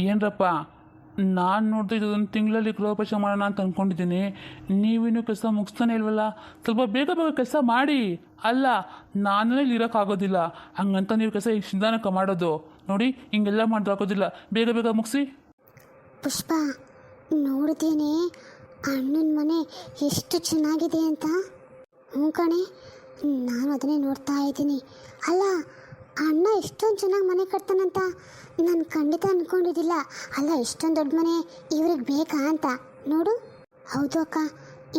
ಏನರಪ್ಪ, ನಾನು ನೋಡಿದ್ರೆ ಇದೊಂದು ತಿಂಗಳಲ್ಲಿ ಗೃಹಪ್ರವೇಶ ಮಾಡೋಣ ಅಂತ ಅಂದ್ಕೊಂಡಿದ್ದೀನಿ. ನೀವಿನ್ನೂ ಕೆಲಸ ಮುಗಿಸ್ತಾನೆ ಇಲ್ವಲ್ಲ? ಸ್ವಲ್ಪ ಬೇಗ ಬೇಗ ಕೆಲಸ ಮಾಡಿ. ಅಲ್ಲ, ನಾನೇ ಇಲ್ಲಿ ಇರೋಕ್ಕಾಗೋದಿಲ್ಲ, ಹಂಗಂತ ನೀವು ಕೆಲಸ ಇಷ್ಟು ನಿಧಾನಕ್ಕೆ ಮಾಡೋದು ನೋಡಿ, ಹಿಂಗೆಲ್ಲ ಮಾಡೋಕ್ಕಾಗೋದಿಲ್ಲ. ಬೇಗ ಬೇಗ ಮುಗಿಸಿ. ಪುಷ್ಪ, ನೋಡ್ತೀನಿ ಅಣ್ಣನ ಮನೆ ಎಷ್ಟು ಚೆನ್ನಾಗಿದೆ ಅಂತ. ಹ್ಞೂ ಕಣೆ, ನಾನು ಅದನ್ನೇ ನೋಡ್ತಾ ಇದ್ದೀನಿ. ಅಲ್ಲ, ಅಣ್ಣ ಇಷ್ಟೊಂದು ಚೆನ್ನಾಗಿ ಮನೆ ಕಟ್ತಾನಂತ ನಾನು ಖಂಡಿತ ಅಂದ್ಕೊಂಡಿದ್ದಿಲ್ಲ. ಅಲ್ಲ, ಇಷ್ಟೊಂದು ದೊಡ್ಡ ಮನೆ ಇವ್ರಿಗೆ ಬೇಕಾ ಅಂತ. ನೋಡು. ಹೌದು ಅಕ್ಕ,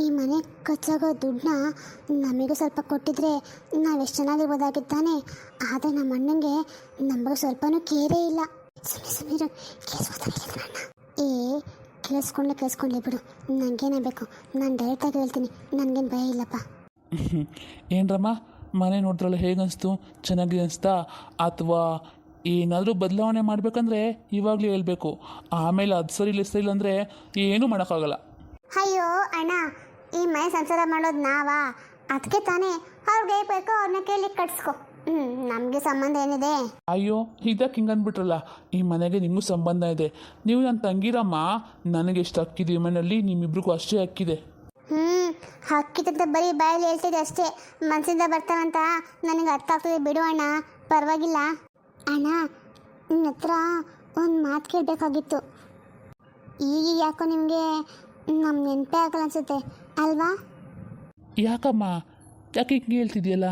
ಈ ಮನೆ ಖರ್ಚಾಗೋ ದುಡ್ಡನ್ನ ನಮಗೂ ಸ್ವಲ್ಪ ಕೊಟ್ಟಿದ್ರೆ ನಾವೆಷ್ಟು ಚೆನ್ನಾಗಿರ್ಬೋದಾಗಿತ್ತಾನೆ. ಆದರೆ ನಮ್ಮ ಅಣ್ಣಂಗೆ ನಮಗೆ ಸ್ವಲ್ಪನೂ ಕೇರೇ ಇಲ್ಲ. ಸುಮ್ಮನೆ ಏ, ಕೇಳಿಸ್ಕೊಂಡ್ಲಿ ಬಿಡು, ನನಗೇನೇ ಬೇಕು, ನಾನು ಡೈರೆಕ್ಟಾಗಿ ಹೇಳ್ತೀನಿ, ನನಗೇನು ಭಯ ಇಲ್ಲಪ್ಪ. ಏನರಮ್ಮ, ಮನೆ ನೋಡಿದ್ರಲ್ಲ, ಹೇಗೆ ಅನಿಸ್ತು? ಚೆನ್ನಾಗಿದೆ ಅನಿಸ್ತಾ? ಅಥವಾ ಏನಾದರೂ ಬದಲಾವಣೆ ಮಾಡಬೇಕಂದ್ರೆ ಇವಾಗಲೇ ಹೇಳ್ಬೇಕು, ಆಮೇಲೆ ಅದು ಸರಿ ಇಲ್ಲ ಅಂದರೆ ಏನೂ ಮಾಡೋಕ್ಕಾಗಲ್ಲ. ಅಯ್ಯೋ ಅಣ್ಣ, ಈ ಮನೆ ಸಂಸಾರ ಮಾಡೋದು ನಾವಾ? ಅದಕ್ಕೆ ತಾನೇ ಅವ್ರಿಗೆ ಬೇಕೋ ಅವ್ರನ್ನ ಕೇಳಿ ಕಟ್ಸ್ಕೊ. ನಮಗೆ ಸಂಬಂಧ ಏನಿದೆ? ಅಯ್ಯೋ, ಇದಕ್ಕೆ ಹಿಂಗೆ ಅಂದ್ಬಿಟ್ರಲ್ಲ. ಈ ಮನೆಗೆ ನಿಮಗೂ ಸಂಬಂಧ ಇದೆ. ನೀವು ನನ್ನ ತಂಗಿರಮ್ಮ, ನನಗೆ ಎಷ್ಟು ಹಕ್ಕಿದೆ ಈ ಮನೆಯಲ್ಲಿ, ನಿಮ್ಮಿಬ್ರಿಗೂ ಅಷ್ಟೇ ಹಕ್ಕಿದೆ. ಹಕ್ಕಿದಂತ ಬರೀ ಬಾಯಲ್ಲಿ ಹೇಳ್ತಿದೆ ಅಷ್ಟೇ, ಮನಸ್ಸಿಂದ ಬರ್ತಾವಂತ ನನಗೆ ಅರ್ಥ ಆಗ್ತದೆ. ಬಿಡು ಅಣ್ಣ, ಪರವಾಗಿಲ್ಲ. ಅಣ್ಣ, ನಿನ್ನ ಹತ್ರ ಒಂದು ಮಾತು ಕೇಳಬೇಕಾಗಿತ್ತು. ಈಗ ಯಾಕೋ ನಿಮಗೆ ನಮ್ಮ ನೆನಪೇ ಆಗಲ್ಲ ಅನ್ಸುತ್ತೆ ಅಲ್ವಾ? ಯಾಕಮ್ಮ, ಯಾಕೆ ಹಿಂಗೆ ಹೇಳ್ತಿದ್ಯಲ್ಲ?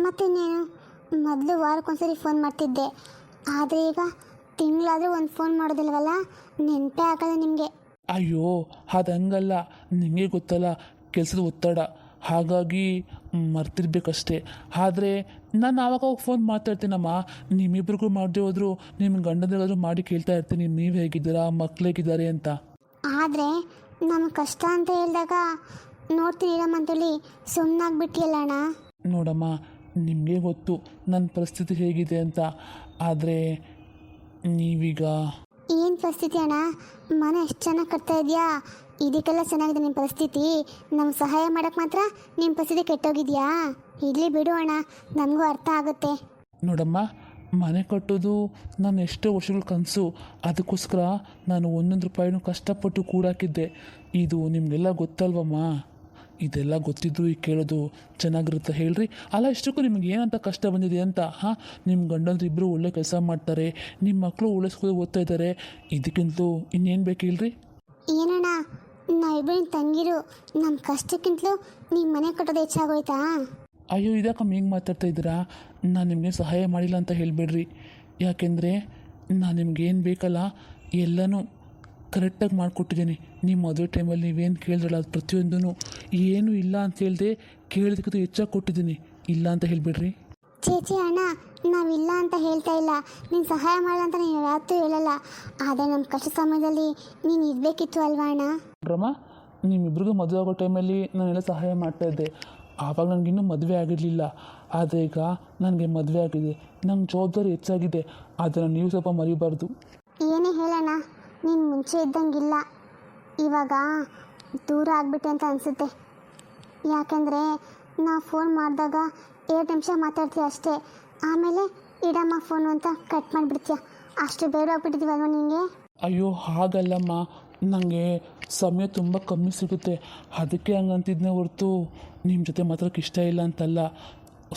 ಮತ್ತಿನ್ನೇನು, ಮೊದಲು ವಾರಕ್ಕೊಂದ್ಸರಿ ಫೋನ್ ಮಾಡ್ತಿದ್ದೆ, ಆದರೆ ಈಗ ತಿಂಗಳಾದರೂ ಒಂದು ಫೋನ್ ಮಾಡೋದಿಲ್ವಲ್ಲ, ನೆನಪೇ ಆಗಲ್ಲ ನಿಮಗೆ. ಅಯ್ಯೋ, ಅದು ಹಂಗಲ್ಲ, ನಿಮಗೆ ಗೊತ್ತಲ್ಲ, ಕೆಲಸದ ಒತ್ತಡ, ಹಾಗಾಗಿ ಮರ್ತಿರ್ಬೇಕಷ್ಟೇ. ಆದರೆ ನಾನು ಆವಾಗ ಫೋನ್ ಮಾತಾಡ್ತೀನಮ್ಮ. ನಿಮ್ಮಿಬ್ರಿಗೂ ಮಾಡದೆ ಹೋದ್ರು ನಿಮ್ಮ ಗಂಡನಿಗಾದರೂ ಮಾಡಿ ಕೇಳ್ತಾ ಇರ್ತೀನಿ, ನೀವು ಹೇಗಿದ್ದೀರಾ, ಮಕ್ಳು ಹೇಗಿದ್ದಾರೆ ಅಂತ. ಆದರೆ ನಮ್ಮ ಕಷ್ಟ ಅಂತ ಹೇಳಿದಾಗ ನೋಡ್ತೀನಿ ಇರಮ್ಮ ಅಂತೇಳಿ ಸುಮ್ಮನಾಗ್ಬಿಟ್ಟಿಯಲ್ಲ ಅಣ್ಣ. ನೋಡಮ್ಮ, ನಿಮಗೆ ಗೊತ್ತು ನನ್ನ ಪರಿಸ್ಥಿತಿ ಹೇಗಿದೆ ಅಂತ. ಆದರೆ ನೀವೀಗ ಏನು ಪರಿಸ್ಥಿತಿ ಅಣ್ಣ? ಮನೆ ಎಷ್ಟು ಚೆನ್ನಾಗಿ ಕಟ್ತಾ ಇದೆಯಾ, ಇದಕ್ಕೆಲ್ಲ ಚೆನ್ನಾಗಿದೆ ನಿಮ್ಮ ಪರಿಸ್ಥಿತಿ. ನಮ್ಗೆ ಸಹಾಯ ಮಾಡೋಕ್ಕೆ ಮಾತ್ರ ನಿಮ್ಮ ಪರಿಸ್ಥಿತಿ ಕೆಟ್ಟೋಗಿದೆಯಾ? ಇರಲಿ ಬಿಡು ಅಣ್ಣ, ನಮಗೂ ಅರ್ಥ ಆಗುತ್ತೆ. ನೋಡಮ್ಮ, ಮನೆ ಕಟ್ಟೋದು ನಾನು ಎಷ್ಟೋ ವರ್ಷಗಳ ಕನಸು. ಅದಕ್ಕೋಸ್ಕರ ನಾನು ಒಂದೊಂದು ರೂಪಾಯಿನೂ ಕಷ್ಟಪಟ್ಟು ಕೂಡಾಕಿದ್ದೆ. ಇದು ನಿಮಗೆಲ್ಲ ಗೊತ್ತಲ್ವಮ್ಮ? ಇದೆಲ್ಲ ಗೊತ್ತಿದ್ದು ಈಗ ಕೇಳೋದು ಚೆನ್ನಾಗಿರುತ್ತೆ ಹೇಳ್ರಿ? ಅಲ್ಲ, ಇಷ್ಟಕ್ಕೂ ನಿಮ್ಗೆ ಏನಂತ ಕಷ್ಟ ಬಂದಿದೆ ಅಂತ? ಹಾಂ, ನಿಮ್ಮ ಗಂಡಂದ್ರು ಇಬ್ಬರು ಒಳ್ಳೆ ಕೆಲಸ ಮಾಡ್ತಾರೆ, ನಿಮ್ಮ ಮಕ್ಕಳು ಒಳ್ಳೆ ಸ್ಕೂಲಿಗೆ ಓದ್ತಾ ಇದ್ದಾರೆ, ಇದಕ್ಕಿಂತಲೂ ಇನ್ನೇನು ಬೇಕು ಹೇಳ್ರಿ? ಏನಣ್ಣ, ನಾವಿಬ್ಬರು ತಂಗಿರು, ನಮ್ಮ ಕಷ್ಟಕ್ಕಿಂತಲೂ ನಿಮ್ಮ ಮನೆ ಕಟ್ಟೋದು ಹೆಚ್ಚಾಗೋಯ್ತಾ? ಅಯ್ಯೋ, ಇದಕ್ಕಮ್ಮ ಹೆಂಗೆ ಮಾತಾಡ್ತಾ ಇದ್ದೀರಾ? ನಾನು ನಿಮಗೆ ಸಹಾಯ ಮಾಡಿಲ್ಲ ಅಂತ ಹೇಳಿಬಿಡ್ರಿ. ಯಾಕೆಂದರೆ ನಾನು ನಿಮ್ಗೇನು ಬೇಕಲ್ಲ ಎಲ್ಲನೂ ಕರೆಕ್ಟಾಗಿ ಮಾಡಿಕೊಟ್ಟಿದ್ದೀನಿ. ನಿಮ್ಮ ಮದುವೆ ಟೈಮಲ್ಲಿ ನೀವೇನು ಕೇಳಿದ್ರಲ್ಲ, ಅದು ಪ್ರತಿಯೊಂದೂ ಏನೂ ಇಲ್ಲ ಅಂತ ಹೇಳಿದೆ, ಕೇಳಿದಕ್ಕಿಂತ ಹೆಚ್ಚಾಗಿ ಕೊಟ್ಟಿದ್ದೀನಿ. ಇಲ್ಲ ಅಂತ ಹೇಳಿಬಿಡ್ರಿ. ಚೇಚಿ ಅಣ್ಣ, ನಾವಿಲ್ಲ ಅಂತ ಹೇಳ್ತಾ ಇಲ್ಲ, ನೀನು ಸಹಾಯ ಮಾಡಲ್ಲ ಅಂತ ನೀವು ಯಾವತ್ತೂ ಹೇಳಲ್ಲ. ಆದರೆ ನಮ್ಮ ಕಷ್ಟ ಸಮಯದಲ್ಲಿ ನೀನು ಇರಬೇಕಿತ್ತು ಅಲ್ವಾ ಅಣ್ಣ? ರಮ್ಮ, ನಿಮ್ಮಿಬ್ರಿಗೂ ಮದುವೆ ಆಗೋ ಟೈಮಲ್ಲಿ ನಾನೆಲ್ಲ ಸಹಾಯ ಮಾಡ್ತಾಯಿದ್ದೆ. ಆವಾಗ ನನಗಿನ್ನೂ ಮದುವೆ ಆಗಿರಲಿಲ್ಲ. ಆದರೆ ಈಗ ನನಗೆ ಮದುವೆ ಆಗಿದೆ, ನಂಗೆ ಜವಾಬ್ದಾರಿ ಹೆಚ್ಚಾಗಿದೆ. ಅದನ್ನು ನೀವು ಸ್ವಲ್ಪ ಮರಿಬಾರ್ದು. ಏನೇ ಹೇಳೋಣ, ನೀನು ಮುಂಚೆ ಇದ್ದಂಗಿಲ್ಲ, ಇವಾಗ ದೂರ ಆಗಿಬಿಟ್ಟೆ ಅಂತ ಅನಿಸುತ್ತೆ. ಯಾಕೆಂದರೆ ನಾವು ಫೋನ್ ಮಾಡಿದಾಗ 2 ನಿಮಿಷ ಮಾತಾಡ್ತೀಯ ಅಷ್ಟೇ, ಆಮೇಲೆ ಇಡಮ್ಮ ಫೋನು ಅಂತ ಕಟ್ ಮಾಡಿಬಿಡ್ತೀಯ. ಅಷ್ಟು ಬೇಡ ಆಗ್ಬಿಟ್ಟಿದ್ದೀವಲ್ವ ನಿನಗೆ? ಅಯ್ಯೋ, ಹಾಗಲ್ಲಮ್ಮ, ನನಗೆ ಸಮಯ ತುಂಬ ಕಮ್ಮಿ ಸಿಗುತ್ತೆ, ಅದಕ್ಕೆ ಹಂಗಂತಿದ್ನೇ ಹೊರತು ನಿಮ್ಮ ಜೊತೆ ಮಾತ್ರಕ್ಕೆ ಇಷ್ಟ ಇಲ್ಲ ಅಂತಲ್ಲ.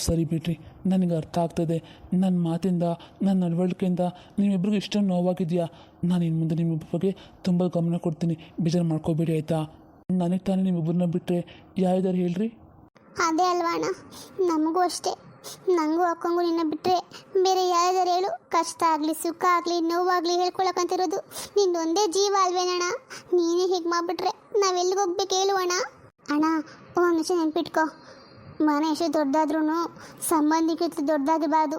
ಸರಿ ಬಿಡ್ರಿ, ನನಗೆ ಅರ್ಥ ಆಗ್ತದೆ. ನನ್ನ ಮಾತಿಂದ, ನನ್ನ ನಡವಳಿಕೆಯಿಂದ ನಿಮ್ಮಿಬ್ರಿಗೂ ಇಷ್ಟೊಂದು ನೋವಾಗಿದೆಯಾ? ನಾನು ಇನ್ನು ಮುಂದೆ ನಿಮ್ಮಿಬ್ಬರ ಬಗ್ಗೆ ತುಂಬ ಗಮನ ಕೊಡ್ತೀನಿ, ಬೇಜಾರು ಮಾಡ್ಕೋಬೇಡಿ ಆಯಿತಾ? ನನಗೆ ತಾನೇ ನಿಮ್ಮಿಬ್ಬರನ್ನ ಬಿಟ್ಟರೆ ಯಾರಿದ್ದಾರೆ ಹೇಳ್ರಿ? ಅದೇ ಅಲ್ವಾ ಅಣ್ಣ, ನಮಗೂ ಅಷ್ಟೇ. ನನಗೂ ಅಕ್ಕಂಗೂ ನಿನ್ನ ಬಿಟ್ಟರೆ ಬೇರೆ ಯಾರಿದ್ದಾರೆ ಹೇಳು? ಕಷ್ಟ ಆಗಲಿ, ಸುಖ ಆಗಲಿ, ನೋವಾಗಲಿ ಹೇಳ್ಕೊಳಕ್ಕಂತಿರೋದು ನಿಂದೊಂದೇ ಜೀವ ಅಲ್ವೇನಣ್ಣ? ನೀನೇ ಹೀಗೆ ಮಾಡಿಬಿಟ್ರೆ ನಾವೆಲ್ಲಿಗೆ ಹೋಗ್ಬೇಕು ಹೇಳು ಅಣ್ಣ? ಅಣ್ಣ, ಒಂದು ವಿಷಯ ನೆನ್ಪಿಟ್ಕೋ, ಮನೆ ಎಷ್ಟು ದೊಡ್ಡದಾದ್ರೂ ಸಂಬಂಧಿಕರು ದೊಡ್ಡದಾಗಿರಬಾರ್ದು.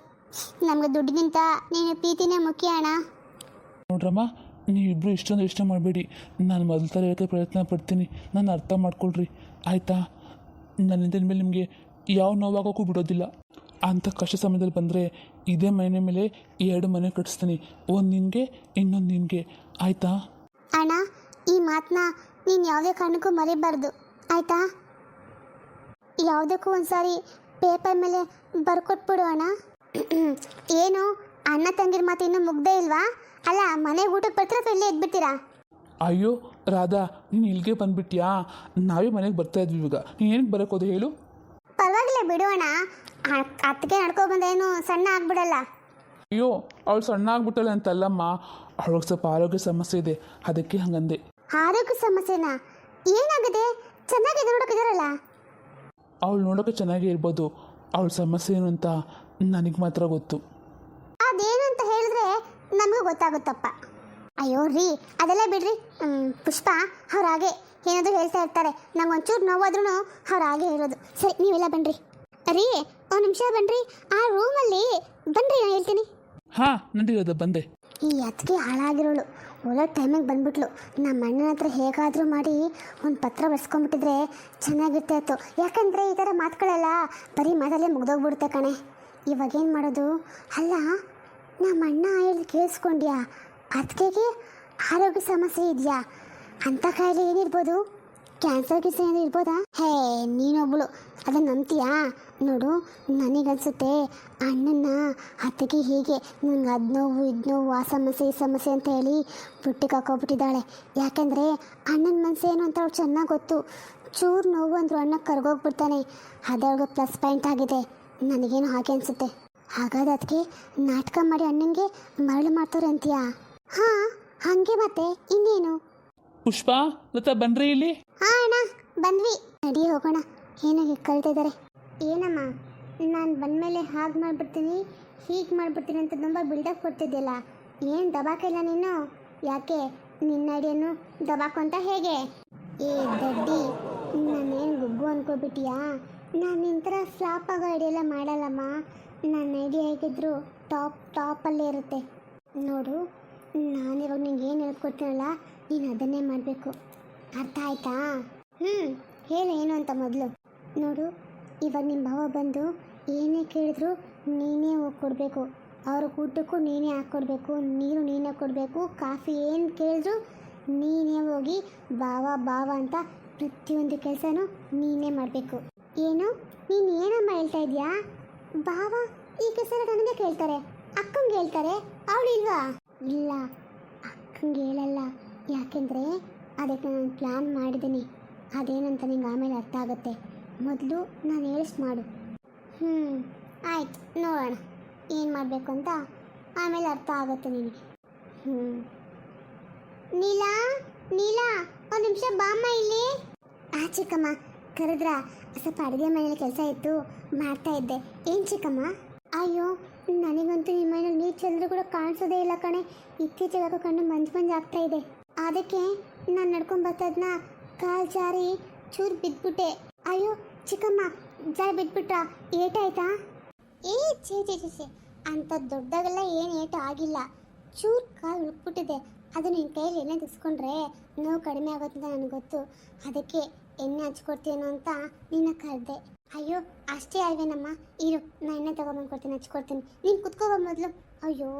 ನಮಗೆ ದುಡ್ಡಿಗಿಂತ ನೀನು ಪ್ರೀತಿನೇ ಮುಖ್ಯ ಅಣ್ಣ. ನೋಡ್ರಮ್ಮ, ನೀವಿಬ್ಬರು ಇಷ್ಟೊಂದು ಇಷ್ಟ ಮಾಡಬೇಡಿ. ನಾನು ಮೊದಲ ಥರ ಹೇಳೋಕ್ಕೆ ಪ್ರಯತ್ನ ಪಡ್ತೀನಿ, ನಾನು ಅರ್ಥ ಮಾಡ್ಕೊಳ್ರಿ ಆಯಿತಾ? ನನ್ನಿಂದ ಮೇಲೆ ನಿಮಗೆ ಯಾವ ನೋವಾಗೋಕ್ಕೂ ಬಿಡೋದಿಲ್ಲ. ಅಂಥ ಕಷ್ಟ ಸಮಯದಲ್ಲಿ ಬಂದರೆ ಇದೇ ಮನೆ ಮೇಲೆ 2 ಮನೆ ಕಟ್ಟಿಸ್ತೀನಿ, ಒಂದು ನಿನಗೆ, ಇನ್ನೊಂದು ನಿನಗೆ, ಆಯಿತಾ? ಅಣ್ಣ, ಈ ಮಾತನ್ನ ನೀನು ಯಾವುದೇ ಕಾರಣಕ್ಕೂ ಮರಿಬಾರ್ದು ಆಯಿತಾ? ಯಾವುದಕ್ಕೂ ಒಂದು ಸಾರಿ ಪೇಪರ್ ಮೇಲೆ ಬರ್ಕೊಟ್ಬಿಡು ಅಣ್ಣ. ಏನು ಅಣ್ಣ ತಂಗಿರ ಮಾತು ಇನ್ನೂ ಮುಗ್ದೇ ಇಲ್ವಾ? ಅಲ್ಲ, ಮನೆಗೆ ಊಟಕ್ಕೆ ಬರ್ತೀರಾ ಅಥವಾ ಇಲ್ಲೇ ಎದ್ಬಿಡ್ತೀರಾ? ಅಯ್ಯೋ ರಾಧಾ, ನೀನು ಇಲ್ಲಿಗೆ ಬಂದುಬಿಟ್ಯಾ? ನಾವೇ ಮನೆಗೆ ಬರ್ತಾ ಇದ್ವಿ ಇವಾಗ. ನೀನು ಏನಕ್ಕೆ ಬರೋಕ್ಕೋದು ಹೇಳು? ಪರವಾಗಿಲ್ಲ ಬಿಡೋಣ, ಅತ್ತಿಗೆ ನಡ್ಕೊ ಬಂದೇನು ಸಣ್ಣ ಆಗ್ಬಿಡಲ್ಲ. ಅಯ್ಯೋ, ಅವಳು ಸಣ್ಣ ಆಗ್ಬಿಟ್ಟಲ್ಲ ಅಂತಲ್ಲಮ್ಮ, ಅವಳಿಗೆ ಸ್ವಲ್ಪ ಆರೋಗ್ಯ ಸಮಸ್ಯೆ ಇದೆ, ಅದಕ್ಕೆ ಹಂಗಂದೆ. ಆರೋಗ್ಯ ಸಮಸ್ಯೆನಾ? ಏನಾಗಿದೆ? ಚೆನ್ನಾಗಿದೆ ನೋಡೋಕಿದಾರಲ್ಲ. ಅವಳು ನೋಡೋಕೆ ಚೆನ್ನಾಗೇ ಇರ್ಬೋದು, ಅವಳ ಸಮಸ್ಯೆ ಏನು ಅಂತ ನನಗೆ ಮಾತ್ರ ಗೊತ್ತು. ಅದೇನು ಅಂತ ಹೇಳಿದ್ರೆ ನಮಗೂ ಗೊತ್ತಾಗುತ್ತಪ್ಪ. ಅಯ್ಯೋ ರೀ, ಅದೆಲ್ಲ ಬಿಡ್ರಿ. ಪುಷ್ಪ ಅವ್ರು ಹಾಗೆ ಏನಾದರೂ ಹೇಳ್ತಾ ಇರ್ತಾರೆ, ನಂಗೆ ಒಂಚೂರು ನೋವಾದ್ರೂ ಅವ್ರು ಹಾಗೆ ಹೇಳೋದು. ಸರಿ, ನೀವೆಲ್ಲ ಬನ್ನಿರಿ. ರೀ, ಒಂದು ನಿಮಿಷ ಬನ್ನಿರಿ, ಆ ರೂಮಲ್ಲಿ ಬನ್ನಿರಿ, ನಾನು ಹೇಳ್ತೀನಿ. ಹಾಂ, ನಡೀರೋದು ಬಂದೆ. ಈ ಅತ್ತಿಗೆ ಹಾಳಾಗಿರೋಳು ಒಳ್ಳೆ ಟೈಮಿಗೆ ಬಂದ್ಬಿಟ್ಲು. ನಮ್ಮ ಅಣ್ಣನ ಹತ್ರ ಹೇಗಾದರೂ ಮಾಡಿ ಒಂದು ಪತ್ರ ಬರ್ಸ್ಕೊಂಡ್ಬಿಟ್ಟಿದ್ರೆ ಚೆನ್ನಾಗಿರ್ತಾ ಇತ್ತು. ಯಾಕಂದರೆ ಈ ಥರ ಮಾತುಗಳೆಲ್ಲ ಬರೀ ಮಾತಲ್ಲೇ ಮುಗ್ದೋಗ್ಬಿಡುತ್ತೆ ಕಣೆ. ಇವಾಗೇನು ಮಾಡೋದು? ಅಲ್ಲ, ನಮ್ಮ ಅಣ್ಣ ಹೇಳಿ ಕೇಳಿಸ್ಕೊಂಡ್ಯಾ? ಅತ್ತಿಗೆಗೆ ಆರೋಗ್ಯ ಸಮಸ್ಯೆ ಇದೆಯಾ? ಅಂಥ ಕಾಯಿಲೆ ಏನಿರ್ಬೋದು? ಕ್ಯಾನ್ಸರ್ ಗಿನ್ಸರ್ ಏನಾದ್ರು ಇರ್ಬೋದಾ? ಹೇ, ನೀನೊಬ್ಬಳು ಅದನ್ನು ನಂಬ್ತೀಯಾ? ನೋಡು, ನನಗನ್ಸುತ್ತೆ ಅಣ್ಣನ ಅತ್ತಿಗೆ ಹೀಗೆ ನಂಗೆ ಅದು ನೋವು ಇದು ನೋವು ಆ ಸಮಸ್ಯೆ ಈ ಸಮಸ್ಯೆ ಅಂತ ಹೇಳಿ ಬುಟ್ಟಿಗೆ ಹಾಕೋಬಿಟ್ಟಿದ್ದಾಳೆ. ಯಾಕೆಂದರೆ ಅಣ್ಣನ ಮನಸ್ಸು ಏನು ಅಂತ ಅವ್ಳು ಚೆನ್ನಾಗಿ ಗೊತ್ತು. ಚೂರು ನೋವು ಅಂದರೂ ಅಣ್ಣ ಕರ್ಗೋಗ್ಬಿಡ್ತಾನೆ. ಅದೊಳಗೆ ಪ್ಲಸ್ ಪಾಯಿಂಟ್ ಆಗಿದೆ. ನನಗೇನು ಹಾಗೆ ಅನಿಸುತ್ತೆ. ಹಾಗಾದ್ರೆ ಅದಕ್ಕೆ ನಾಟಕ ಮಾಡಿ ಅಣ್ಣನಿಗೆ ಮರಳು ಮಾಡ್ತಾರೆ ಅಂತೀಯಾ? ಹಾಂ, ಹಾಗೆ ಮತ್ತೆ ಇನ್ನೇನು? ಪುಷ್ಪ, ಲತಾ ಬನ್ರಿ ಇಲ್ಲಿ. ಹಾಂ ಅಣ್ಣ, ಬಂದ್ವಿ. ನಡಿ ಹೋಗೋಣ. ಏನೋ ಕಳ್ತಿದ್ದಾರೆ. ಏನಮ್ಮ, ನಾನು ಬಂದಮೇಲೆ ಹಾಗೆ ಮಾಡಿಬಿಡ್ತೀನಿ ಹೀಗೆ ಮಾಡಿಬಿಡ್ತೀನಿ ಅಂತ ತುಂಬ ಬಿಲ್ಡಪ್ ಕೊಡ್ತಿದ್ದಿಲ್ಲ. ಏನು ದಬಾಕಿಲ್ಲ ನೀನು? ಯಾಕೆ ನಿನ್ನ ಐಡಿಯನ್ನು ದಬಾಕು ಅಂತ ಹೇಗೆ? ಏ ದಡ್ಡಿ, ನಾನೇನು ಗುಗ್ಗು ಅಂದ್ಕೊಬಿಟ್ಟಿಯಾ? ನಾನು ನಿನ್ನ ಥರ ಫ್ಲಾಪ್ ಆಗೋ ಐಡಿಯೆಲ್ಲ ಮಾಡಲ್ಲಮ್ಮ. ನನ್ನ ಐಡಿಯಾ ಹೇಗಿದ್ರು ಟಾಪಲ್ಲೇ ಇರುತ್ತೆ. ನೋಡು, ನಾನಿವಾಗ ನಿಂಗೆ ಏನು ಹೇಳ್ಕೊಡ್ತೀನಲ್ಲ, ನೀನು ಅದನ್ನೇ ಮಾಡಬೇಕು. ಅರ್ಥ ಆಯ್ತಾ? ಹೇಳು ಏನು ಅಂತ ಮೊದಲು. ನೋಡು, ಇವಾಗ ನಿಮ್ಮ ಭಾವ ಬಂದು ಏನೇ ಕೇಳಿದ್ರು ನೀನೇ ಹೋಗಿ ಕೊಡಬೇಕು. ಅವ್ರ ಊಟಕ್ಕೂ ನೀನೇ ಹಾಕ್ಕೊಡ್ಬೇಕು, ನೀರು ನೀನೇ ಕೊಡಬೇಕು, ಕಾಫಿ ಏನು ಕೇಳಿದ್ರು ನೀನೇ ಹೋಗಿ ಭಾವ ಅಂತ ಪ್ರತಿಯೊಂದು ಕೆಲಸನೂ ನೀನೇ ಮಾಡಬೇಕು. ಏನು ನೀನು ಏನಮ್ಮ ಹೇಳ್ತಾ ಇದೆಯಾ? ಭಾವ ಈ ಕೆಲಸ ನನಗೆ ಕೇಳ್ತಾರೆ, ಅಕ್ಕಂಗೆ ಹೇಳ್ತಾರೆ, ಅವಳು ಇಲ್ವಾ? ಇಲ್ಲ, ಅಕ್ಕಂಗೆ ಹೇಳಲ್ಲ. ಯಾಕೆಂದರೆ ಅದಕ್ಕೆ ನಾನು ಪ್ಲ್ಯಾನ್ ಮಾಡಿದ್ದೀನಿ. ಅದೇನಂತ ನಿಂಗೆ ಆಮೇಲೆ ಅರ್ಥ ಆಗುತ್ತೆ. ಮೊದಲು ನಾನು ಹೇಳಿಸ್ ಮಾಡು. ಆಯ್ತು, ನೋಡೋಣ ಏನು ಮಾಡಬೇಕು ಅಂತ ಆಮೇಲೆ ಅರ್ಥ ಆಗುತ್ತೆ ನಿನಗೆ. ನೀಲಾ, ಒಂದು ನಿಮಿಷ ಬಾಮ್ಮ ಇಲ್ಲಿ. ಚಿಕ್ಕಮ್ಮ ಕರೆದ್ರ? ಸ್ವಲ್ಪ ಅಡುಗೆ ಮನೇಲಿ ಕೆಲಸ ಇತ್ತು, ಮಾಡ್ತಾ ಇದ್ದೆ. ಏನು ಚಿಕ್ಕಮ್ಮ? ಅಯ್ಯೋ, ನನಗಂತೂ ನಿಮ್ಮ ಮನೇಲಿ ನೀರು ಚೆಲ್ಲರೂ ಕೂಡ ಕಾಣಿಸೋದೇ ಇಲ್ಲ ಕಣೆ. ಇತ್ತೀಚೆಗೆ ಕಣ್ಣು ಮಂಜು ಆಗ್ತಾ ಇದೆ. ಅದಕ್ಕೆ ನಾನು ನಡ್ಕೊಂಡು ಬರ್ತಾ ಇದ್ನ ಕಾಲು ಜಾರಿ ಚೂರು ಬಿದ್ದುಬಿಟ್ಟೆ. ಅಯ್ಯೋ ಚಿಕ್ಕಮ್ಮ, ಜಾರಿ ಬಿದ್ದುಬಿಟ್ರಾ? ಏಟಾಯ್ತಾ? ಛೇ ಅಂಥ ದೊಡ್ಡಾಗೆಲ್ಲ ಏನು ಏಟು ಆಗಿಲ್ಲ. ಚೂರು ಕಾಲು ಉಳ್ಕ್ಬಿಟ್ಟಿದೆ. ಅದು ನಿನ್ನ ಕೈಯಲ್ಲಿ ಎಣ್ಣೆ ತೆಗೆಸ್ಕೊಂಡ್ರೆ ನೋವು ಕಡಿಮೆ ಆಗುತ್ತೆ ಅಂತ ನನಗೆ ಗೊತ್ತು. ಅದಕ್ಕೆ ಎಣ್ಣೆ ಹಚ್ಕೊಡ್ತೀನೋ ಅಂತ ನಿನ್ನ ಕರೆದೆ. ಅಯ್ಯೋ ಅಷ್ಟೇ ಅಲ್ವೇನಮ್ಮ, ಇರು ನಾನು ಎಣ್ಣೆ ತೊಗೊಂಬಂದು ಕೊಡ್ತೀನಿ, ಹಚ್ಕೊಡ್ತೀನಿ. ನೀನು ಕುತ್ಕೋಬ ಮೊದಲು. ಅಯ್ಯೋ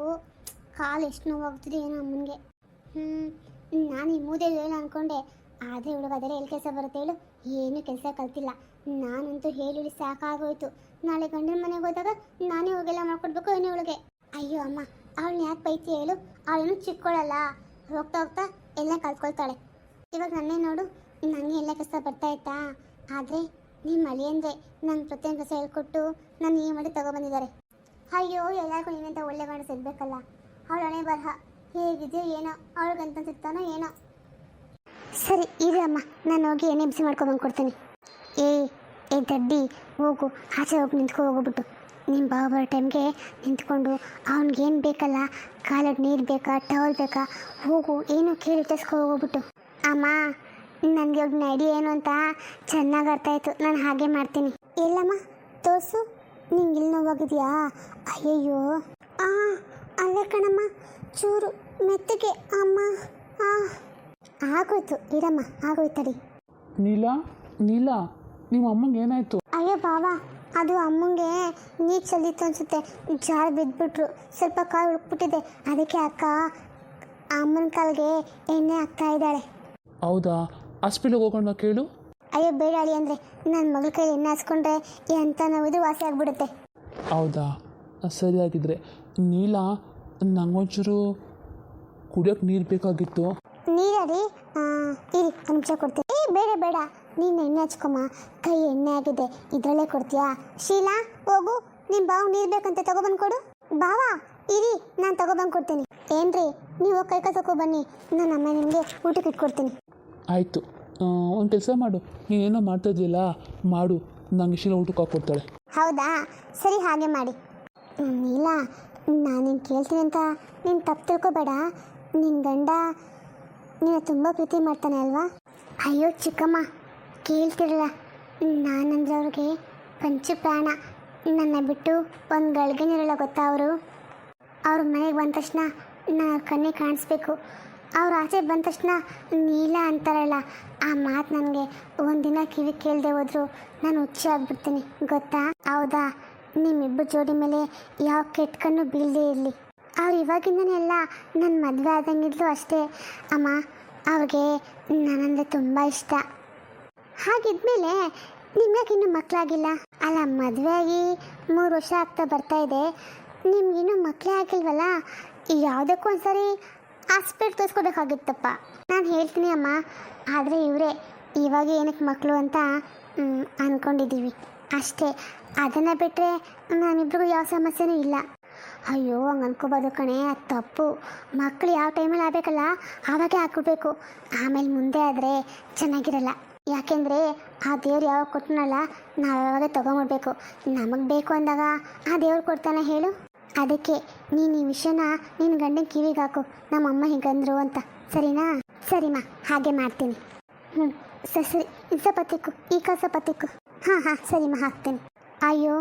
ಕಾಲು ಎಷ್ಟು ನೋವಾಗ್ತಿದೆ ಏನೋ ಅಮ್ಮನಿಗೆ. ನಾನು ಈ ಮೂದೇವಿ ಹೇಳು ಅಂದ್ಕೊಂಡೆ, ಆದರೆ ಹುಡುಗ ಅದರ ಎಲ್ಲಿ ಕೆಲಸ ಬರುತ್ತೆ ಹೇಳು? ಏನೂ ಕೆಲಸ ಕಲ್ತಿಲ್ಲ. ನಾನಂತೂ ಹೇಳಿ ಸಾಕಾಗೋಯ್ತು. ನಾಳೆ ಗಂಡನ ಮನೆಗೆ ಹೋದಾಗ ನಾನೇ ಹೋಗೆಲ್ಲ ಮಾಡ್ಕೊಡ್ಬೇಕು ಏನೋ ಅವಳಿಗೆ. ಅಯ್ಯೋ ಅಮ್ಮ, ಅವಳನ್ನ ಯಾಕೆ ಬೈತಿ ಹೇಳು? ಅವಳೇನು ಚಿಕ್ಕೊಳ್ಳಲ್ಲ, ಹೋಗ್ತಾ ಹೋಗ್ತಾ ಎಲ್ಲ ಕಲ್ತ್ಕೊಳ್ತಾಳೆ. ಇವಾಗ ನನ್ನೇ ನೋಡು, ನನಗೆ ಎಲ್ಲ ಕೆಲಸ ಬರ್ತಾ ಇತ್ತಾ? ಆದರೆ ನಿಮ್ಮ ಮಳಿ ಅಂದರೆ ನಂಗೆ ಪ್ರತಿಯೊಂದು ಕೆಲಸ ಹೇಳ್ಕೊಟ್ಟು ನಾನು ಈ ಮಾಡಿ ತಗೊಬಂದಿದ್ದಾರೆ. ಅಯ್ಯೋ ಎಲ್ಲರಿಗೂ ನೀನಂತ ಒಳ್ಳೆ ಮಾಡಿ ಸಿಗಬೇಕಲ್ಲ. ಅವಳ ಹಣೆ ಬರಹ ಹೇಗಿದೆಯೋ ಏನೋ, ಅವಳಿಗಂತ ಸಿಗ್ತಾನೋ ಏನೋ. ಸರಿ ಇರಿ ಅಮ್ಮ, ನಾನು ಹೋಗಿ ಎಣ್ಣೆ ಬಿಸಿ ಮಾಡ್ಕೊಂಬಂದು ಕೊಡ್ತೀನಿ. ಏ ದಡ್ಡಿ, ಹೋಗು ಆಚೆ ಹೋಗಿ ನಿಂತ್ಕೊ. ಹೋಗ್ಬಿಟ್ಟು ನಿಮ್ಮ ಬಾವ ಬರೋ ಟೈಮ್ಗೆ ನಿಂತ್ಕೊಂಡು ಅವ್ನಿಗೇನು ಬೇಕಲ್ಲ, ಕಾಲಕ್ಕೆ ನೀರು ಬೇಕಾ, ಟವಲ್ ಬೇಕಾ, ಹೋಗು ಏನು ಕೇಳಿ ಇಟ್ಟಿಸ್ಕೊ ಹೋಗ್ಬಿಟ್ಟು. ಅಮ್ಮ, ನನಗೆ ಒಬ್ಬನ ಐಡಿಯಾ ಏನು ಅಂತ ಚೆನ್ನಾಗಿ ಅರ್ಥ ಆಯಿತು. ನಾನು ಹಾಗೆ ಮಾಡ್ತೀನಿ. ಎಲ್ಲಮ್ಮ ತೋರಿಸು, ನಿಂಗೆ ಇಲ್ಲಿ ನೋವಾಗಿದೆಯಾ? ಅಯ್ಯಯ್ಯೋ, ಅಲ್ಲೇ ಕಣಮ್ಮ, ಚೂರು ಮೆತ್ತಗೆ ಅಮ್ಮ. ಆಗೋಯ್ತು ಇರಮ್ಮ, ಆಗೋಯ್ತಡಿ. ನೀಲಾ, ನಿಮ್ಮ ಅಮ್ಮಂಗೆ ಏನಾಯಿತು? ಅಯ್ಯೋ ಬಾವಾ, ಅದು ಅಮ್ಮಂಗೆ ನೀರು ಚೆಲ್ಲಿತ್ತು ಅನಿಸುತ್ತೆ, ಜಾರು ಬಿದ್ದುಬಿಟ್ರು. ಸ್ವಲ್ಪ ಕಾಲು ಉಳ್ಕ್ಬಿಟ್ಟಿದೆ. ಅದಕ್ಕೆ ಅಕ್ಕ ಅಮ್ಮನ ಕಾಲಿಗೆ ಎಣ್ಣೆ ಹಾಕ್ತಾ ಇದ್ದಾಳೆ. ಹೌದಾ? ಹಾಸ್ಪಿಟ್ಲಿಗೆ ಹೋಗೋಣ ಕೇಳು. ಅಯ್ಯೋ ಬೇಡ ಅಳಿ, ಅಂದರೆ ನನ್ನ ಮಗಳ ಕೈ ಎಣ್ಣೆ ಹಾಸ್ಕೊಂಡ್ರೆ ಎಂಥ ನೋವಿದು ವಾಸಿ ಆಗಿಬಿಡುತ್ತೆ. ಹೌದಾ? ಸರಿಯಾಗಿದ್ರೆ. ನೀಲ, ನಂಗೊಂಚೂರು ಕುಡಿಯೋಕೆ ನೀರು ಬೇಕಾಗಿತ್ತು. ನೀರಲ್ಲಿ ಇರಿ ಒಂದು ನಿಮಿಷ ಕೊಡ್ತೀನಿ. ಬೇಡ ಬೇಡ, ನೀನು ಎಣ್ಣೆ ಹಚ್ಕೊಮ್ಮ, ಕೈ ಎಣ್ಣೆ ಆಗಿದೆ, ಇದರಲ್ಲೇ ಕೊಡ್ತೀಯಾ? ಶೀಲಾ, ಹೋಗು, ನಿಮ್ಮ ಬಾವು ನೀರು ಬೇಕಂತ ತಗೊಬಂದು ಕೊಡು. ಬಾವ ಇರಿ, ನಾನು ತಗೊಬಂದು ಕೊಡ್ತೀನಿ. ಏನ್ರಿ, ನೀವು ಕೈ ಕಸಕ್ಕೋ ಬನ್ನಿ, ನನ್ನ ಅಮ್ಮ ನಿಮಗೆ ಊಟಕ್ಕೆ ಇಟ್ಕೊಡ್ತೀನಿ. ಆಯಿತು, ಒಂದು ಕೆಲಸ ಮಾಡು, ನೀನೇನೋ ಮಾಡ್ತಾ ಇದೆಯಲ್ಲ ಮಾಡು, ನಂಗೆ ಶೀಲ ಊಟಕ್ಕೆ ಹಾಕ್ಕೊಡ್ತಾಳೆ. ಹೌದಾ, ಸರಿ, ಹಾಗೆ ಮಾಡಿ. ಇಲ್ಲ, ನಾನು ನಿನ್ನ ಕೇಳ್ತೀನಿ ಅಂತ ನೀನು ತಪ್ಪು ತಿಳ್ಕೊಬೇಡ. ನಿನ್ನ ಗಂಡ ನೀನು ತುಂಬ ಪ್ರೀತಿ ಮಾಡ್ತಾನೆ ಅಲ್ವಾ? ಅಯ್ಯೋ ಚಿಕ್ಕಮ್ಮ, ಕೇಳ್ತಿರಲ್ಲ, ನಾನಂದ್ರೆ ಅವ್ರಿಗೆ ಪಂಚ ಪ್ರಾಣ. ನನ್ನ ಬಿಟ್ಟು ಒಂದು ಗಳಿಗೆನಿರಲ್ಲ ಗೊತ್ತಾ ಅವರು. ಅವ್ರ ಮನೆಗೆ ಬಂದ ತಕ್ಷಣ ನಾನು ಅವ್ರ ಕಣ್ಣಿಗೆ ಕಾಣಿಸ್ಬೇಕು. ಅವ್ರ ಆಚೆ ಬಂದ ತಕ್ಷಣ ನೀಲ ಅಂತಾರಲ್ಲ, ಆ ಮಾತು ನನಗೆ ಒಂದಿನ ಕಿವಿ ಕೇಳದೆ ಹೋದ್ರು ನಾನು ಹುಚ್ಚಿ ಆಗ್ಬಿಡ್ತೀನಿ ಗೊತ್ತಾ? ಹೌದಾ, ನಿಮ್ಮಿಬ್ಬರು ಜೋಡಿ ಮೇಲೆ ಯಾವ ಕೆಟ್ಟ ಕಣ್ಣು ಬೀಳದೇ ಇರಲಿ. ಅವ್ರು ಇವಾಗಿಂದನೇ ಎಲ್ಲ ನನ್ನ ಮದುವೆ ಆದಂಗಿದ್ಲು ಅಷ್ಟೇ ಅಮ್ಮ. ಅವ್ರಿಗೆ ನನ್ನಂದರೆ ತುಂಬ ಇಷ್ಟ. ಹಾಗಿದ್ಮೇಲೆ ನಿಮ್ಗೆ ಇನ್ನೂ ಮಕ್ಕಳಾಗಿಲ್ಲ ಅಲ್ಲ? ಮದುವೆ ಆಗಿ 3 ವರ್ಷ ಆಗ್ತಾ ಬರ್ತಾ ಇದೆ, ನಿಮ್ಗಿನ್ನೂ ಮಕ್ಕಳೇ ಆಗಿಲ್ವಲ್ಲ? ಯಾವುದಕ್ಕೂ ಒಂದ್ಸರಿ ಹಾಸ್ಪಿಟ್ಲ್ ತೋರಿಸ್ಕೋಬೇಕಾಗಿತ್ತಪ್ಪ. ನಾನು ಹೇಳ್ತೀನಿ ಅಮ್ಮ, ಆದರೆ ಇವರೇ ಇವಾಗ ಏನಕ್ಕೆ ಮಕ್ಕಳು ಅಂತ ಅಂದ್ಕೊಂಡಿದ್ದೀವಿ ಅಷ್ಟೇ. ಅದನ್ನು ಬಿಟ್ಟರೆ ನಾನಿಬ್ರಿಗೂ ಯಾವ ಸಮಸ್ಯೆನೂ ಇಲ್ಲ. ಅಯ್ಯೋ, ಹಂಗೆ ಅನ್ಕೋಬಾರ್ದು ಕಣೆ, ಅದು ತಪ್ಪು. ಮಕ್ಕಳು ಯಾವ ಟೈಮಲ್ಲಿ ಆಗಬೇಕಲ್ಲ ಆವಾಗೇ ಹಾಕ್ಬಿಡ್ಬೇಕು, ಆಮೇಲೆ ಮುಂದೆ ಆದರೆ ಚೆನ್ನಾಗಿರಲ್ಲ. ಯಾಕೆಂದರೆ ಆ ದೇವ್ರು ಯಾವಾಗ ಕೊಟ್ಟನಲ್ಲ, ನಾವು ಯಾವಾಗ ತೊಗೊಂಬಿಡ್ಬೇಕು. ನಮಗೆ ಬೇಕು ಅಂದಾಗ ಆ ದೇವ್ರು ಕೊಡ್ತಾನೆ ಹೇಳು? ಅದಕ್ಕೆ ನೀನು ಈ ವಿಷಯನ ನಿನ್ನ ಗಂಡನ ಕಿವಿಗೆ ಹಾಕು, ನಮ್ಮಮ್ಮ ಹೀಗಂದ್ರು ಅಂತ, ಸರಿನಾ? ಸರಿಮಾ, ಹಾಗೆ ಮಾಡ್ತೀನಿ. ಸರಿ, ಇದು ಸ್ವಲ್ಪ ತಿಕ್ಕು, ಈ ಕಾಲು ಸ್ವಲ್ಪ ತಿಕ್ಕು. ಹಾಂ ಸರಿಮಾ, ಹಾಕ್ತೀನಿ. ಅಯ್ಯೋ,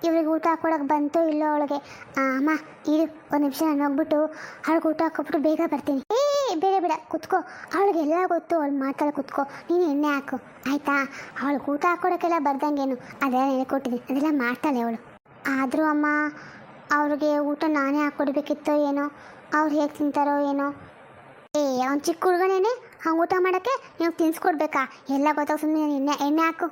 ಇವ್ರಿಗೆ ಊಟ ಹಾಕೊಳಕ್ಕೆ ಬಂತೋ ಇಲ್ಲೋ ಅವಳಿಗೆ. ಅಮ್ಮ ಇರು, ಒಂದು ನಿಮಿಷ ನಾನು ಹೋಗ್ಬಿಟ್ಟು ಅವಳಿಗೆ ಊಟ ಹಾಕೊಬಿಟ್ಟು ಬೇಗ ಬರ್ತೀನಿ. ಬೇಡ ಕುತ್ಕೋ, ಅವಳಿಗೆಲ್ಲ ಗೊತ್ತು, ಅವಳು ಮಾತಾಡ ಕುತ್ಕೋ, ನೀನು ಎಣ್ಣೆ ಹಾಕು ಆಯಿತಾ? ಅವಳಿಗೆ ಊಟ ಹಾಕೊಡೋಕ್ಕೆಲ್ಲ ಬರ್ದಂಗೇನು, ಅದೆಲ್ಲ ನೆನೆ ಕೊಟ್ಟಿದ್ದೀನಿ, ಅದೆಲ್ಲ ಮಾಡ್ತಾಳೆ ಅವಳು. ಆದರೂ ಅಮ್ಮ, ಅವ್ರಿಗೆ ಊಟ ನಾನೇ ಹಾಕ್ಕೊಡ್ಬೇಕಿತ್ತೋ ಏನೋ, ಅವ್ರು ಹೇಗೆ ತಿಂತಾರೋ ಏನೋ. ಅವ್ನು ಚಿಕ್ಕ ಹುಡುಗನೇನೆ, ಅವ್ನು ಊಟ ಮಾಡೋಕ್ಕೆ ನೀವು ತಿನ್ನಿಸ್ಕೊಡ್ಬೇಕಾ? ಎಲ್ಲ ಗೊತ್ತಾಗ ಸುಮ್ಮನೆ ಎಣ್ಣೆ ಹಾಕು.